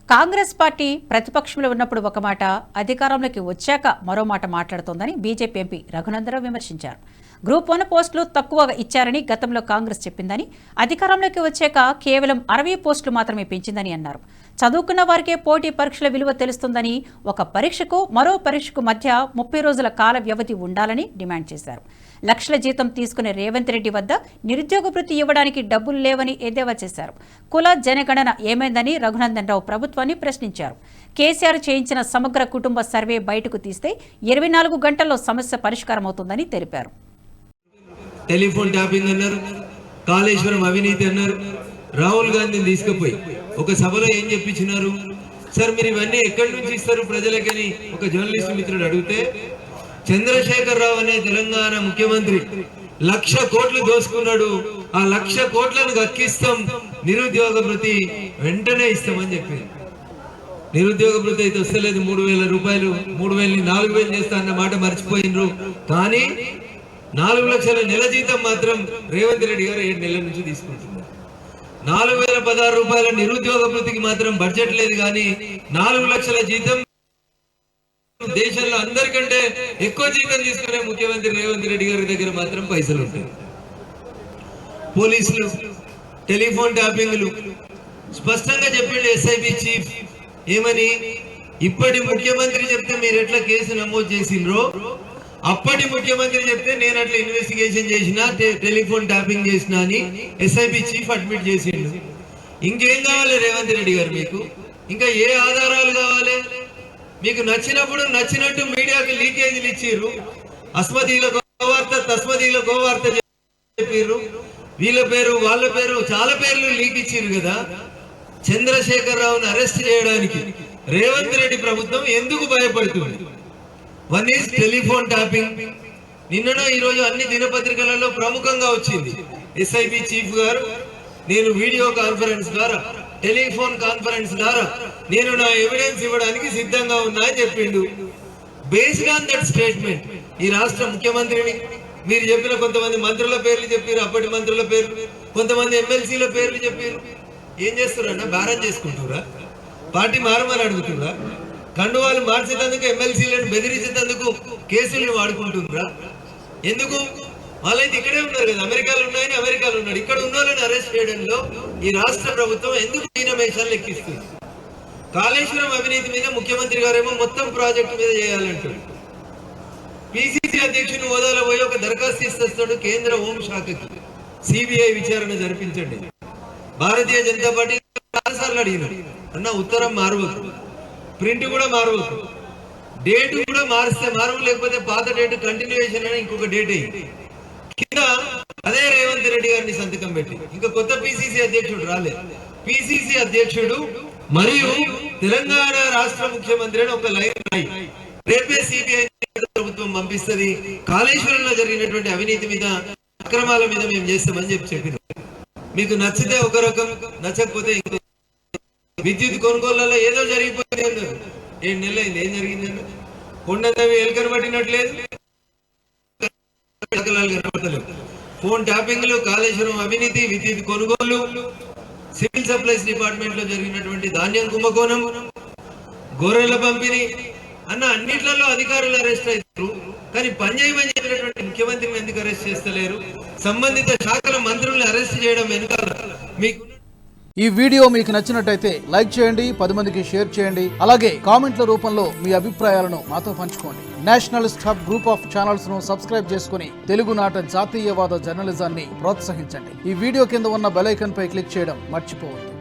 Congress party ప్రతిపక్షంలో ఉన్నప్పుడు ఒక మాట, అధికారంలోకి వచ్చాక మరో మాట మాట్లాడుతోందని బీజేపీ ఎంపీ రఘునందనరావు విమర్శించారు. గ్రూప్ 1 పోస్టులు తక్కువగా ఇచ్చారని గతంలో కాంగ్రెస్ చెప్పిందని, అధికారంలోకి వచ్చాక కేవలం 60 పోస్టులు మాత్రమే పెంచిందని అన్నారు. చదువుకున్న వారికే పోటీ పరీక్షల విలువ తెలుస్తుందని, ఒక పరీక్షకు మరో పరీక్షకు మధ్య 30 రోజుల కాల వ్యవధి ఉండాలని డిమాండ్ చేశారు. లక్షల జీతం తీసుకునే రేవంత్ రెడ్డి వద్ద నిరుద్యోగ వృత్తి ఇవ్వడానికి డబ్బులు లేవని ఎద్దేవా చేశారు. కుల జనగణన ఏమైందని రఘునందనరావు ప్రభుత్వాన్ని ప్రశ్నించారు. కేసీఆర్ చేయించిన సమగ్ర కుటుంబ సర్వే బయటకు తీస్తే 24 గంటల్లో సమస్య పరిష్కారం అవుతుందని తెలిపారు. టెలిఫోన్ ట్యాపింగ్ అన్నారు, కాళేశ్వరం అవినీతి అన్నారు. రాహుల్ గాంధీని తీసుకుపోయి ఒక సభలో ఏం చెప్పించినారు? సార్ మీరు ఇవన్నీ ఎక్కడి నుంచి ఇస్తారు ప్రజలకని ఒక జర్నలిస్ట్ మిత్రుడు అడిగితే, చంద్రశేఖర్ రావు అనే తెలంగాణ ముఖ్యమంత్రి 1,00,000 కోట్లు దోసుకున్నాడు, ఆ 1,00,000 కోట్లను దక్కిస్తాం, నిరుద్యోగ భృతి వెంటనే ఇస్తామని చెప్పింది. నిరుద్యోగ భృతి అయితే వస్తలేదు, 3,000 రూపాయలు, 3,000ని 4,000 చేస్తా అన్న మాట మర్చిపోయినరు. కానీ 4 లక్షల నెల జీతం మాత్రం రేవంత్ రెడ్డి గారు 7 నెలల నుంచి తీసుకుంటున్నారు. 4,016 రూపాయల నిరుద్యోగ భృతికి మాత్రం బడ్జెట్ లేదు, కానీ 4 లక్షల జీతం దేశంలో అందరికంటే ఎక్కువ జీతం తీసుకునే ముఖ్యమంత్రి రేవంత్ రెడ్డి గారి దగ్గర మాత్రం పైసలు ఉంటాయి. పోలీసులు టెలిఫోన్ ట్యాపింగ్లు స్పష్టంగా చెప్పిండు ఎస్ఐబి చీఫ్ ఏమని, ఇప్పటి ముఖ్యమంత్రి చెప్తే మీరు ఎట్లా కేసు నమోదు చేసిండ్రో అప్పటి ముఖ్యమంత్రి చెప్తే నేను అట్లా ఇన్వెస్టిగేషన్ చేసిన, టెలిఫోన్ ట్యాపింగ్ చేసిన అని ఎస్ఐబి చీఫ్ అడ్మిట్ చేసిండు. ఇంకేం కావాలి రేవంత్ రెడ్డి గారు? మీకు ఇంకా ఏ ఆధారాలు కావాలి? మీకు నచ్చినప్పుడు నచ్చినట్టు మీడియాకి లీకేజీలు ఇచ్చిర్రు, అస్మదీల గోవార్త తస్మదీల గోవార్త చెప్పిర్రు, వీళ్ళ పేరు వాళ్ళ పేరు చాలా పేర్లు లీక్ ఇచ్చిర్రు కదా. చంద్రశేఖర్ రావును అరెస్ట్ చేయడానికి రేవంత్ రెడ్డి ప్రభుత్వం ఎందుకు భయపడుతుంది? One is telephone tapping. నిన్ననో ఈరోజు అన్ని దినపత్రికలలో ప్రముఖంగా వచ్చింది. ఎస్ఐబి చీఫ్ గారు నేను వీడియో కాన్ఫరెన్స్ ద్వారా, టెలిఫోన్ కాన్ఫరెన్స్ ద్వారా నేను నా ఎవిడెన్స్ ఇవ్వడానికి సిద్ధంగా ఉన్నా అని చెప్పిండు. బేస్డ్ ఆన్ దట్ స్టేట్మెంట్ ఈ రాష్ట్ర ముఖ్యమంత్రిని మీరు చెప్పిన కొంతమంది మంత్రుల పేర్లు చెప్పారు, అప్పటి మంత్రుల పేర్లు, కొంతమంది ఎమ్మెల్సీల పేర్లు చెప్పారు. ఏం చేస్తున్నారన్నా? భారం చేసుకుంటురా? పార్టీ మారమని అడుగుతురా? కండువాలు మార్చేందుకు, ఎమ్మెల్సీలను బెదిరించేందుకు కేసులను వాడుకుంటున్నారా? ఎందుకు? వాళ్ళైతే ఇక్కడే ఉన్నారు కదా, అమెరికాలో ఉన్నాయని అమెరికాలో ఉన్నాడు. ఇక్కడ ఉన్న వాళ్ళని అరెస్ట్ చేయడంలో ఈ రాష్ట్ర ప్రభుత్వం ఎందుకు మీనమేషాలు లెక్కిస్తుంది? కాళేశ్వరం అవినీతి మీద ముఖ్యమంత్రి గారేమో మొత్తం ప్రాజెక్టు మీద చేయాలంటాడు. పిసిసి అధ్యక్షుని హోదాలో పోయి ఒక దరఖాస్తు ఇస్తాడు కేంద్ర హోంశాఖకి, సిబిఐ విచారణ జరిపించండి. భారతీయ జనతా పార్టీ చాలాసార్లు అడిగినాడు, అన్న ఉత్తరం మారవద్దు, ప్రింట్ కూడా మారవద్దు, డేట్ కూడా మారిస్తే మారవు, లేకపోతే పాత డేట్ కంటిన్యూయేషన్ అని ఇంకొక డేట్ అయ్యి కింద అదే రేవంత్ రెడ్డి గారిని సంతకం పెట్టి, ఇంకా కొత్త పిసిసి అధ్యక్షుడు రాలేదు. పిసిసి అధ్యక్షుడు మరియు తెలంగాణ రాష్ట్ర ముఖ్యమంత్రి అని ఒక లైన్ రాయి, రేపే సిబిఐ ప్రభుత్వం పంపిస్తుంది, కాళేశ్వరంలో జరిగినటువంటి అవినీతి మీద, అక్రమాల మీద మేము చేస్తామని చెప్పిన. మీకు నచ్చితే ఒక రకం, నచ్చకపోతే ఇంకో. విద్యుత్ కొనుగోళ్లలో ఏదో జరిగిపోయింది అన్నారు, 7 నెలలు అయింది. ఏం జరిగిందండి? కొండవి ఎలుకను పట్టినట్లేదు, కనబడతలేదు. ఫోన్ ట్యాపింగ్లు, కాళేశ్వరం అవినీతి, విద్యుత్ కొనుగోళ్లు, సివిల్ సప్లైస్ డిపార్ట్మెంట్ లో జరిగినటువంటి ధాన్యం కుంభకోణం, గొర్రెల పంపిణీ అన్న అన్నిట్లలో అధికారులు అరెస్ట్ అవుతారు. కానీ పనిచేయమని చెప్పినటువంటి ముఖ్యమంత్రిని ఎందుకు అరెస్ట్ చేస్తలేరు? సంబంధిత శాఖల మంత్రులను అరెస్ట్ చేయడం వెనుకాల మీకు ఈ వీడియో మీకు నచ్చినట్టయితే లైక్ చేయండి, 10 మందికి షేర్ చేయండి. అలాగే కామెంట్ల రూపంలో మీ అభిప్రాయాలను మాతో పంచుకోండి. Nationalist hub group of channels ను సబ్స్క్రైబ్ చేసుకుని తెలుగునాట జాతీయవాద జర్నలిజాన్ని ప్రోత్సహించండి. ఈ వీడియో కింద ఉన్న బెల్ ఐకాన్ పై క్లిక్ చేయడం మర్చిపోవద్దు.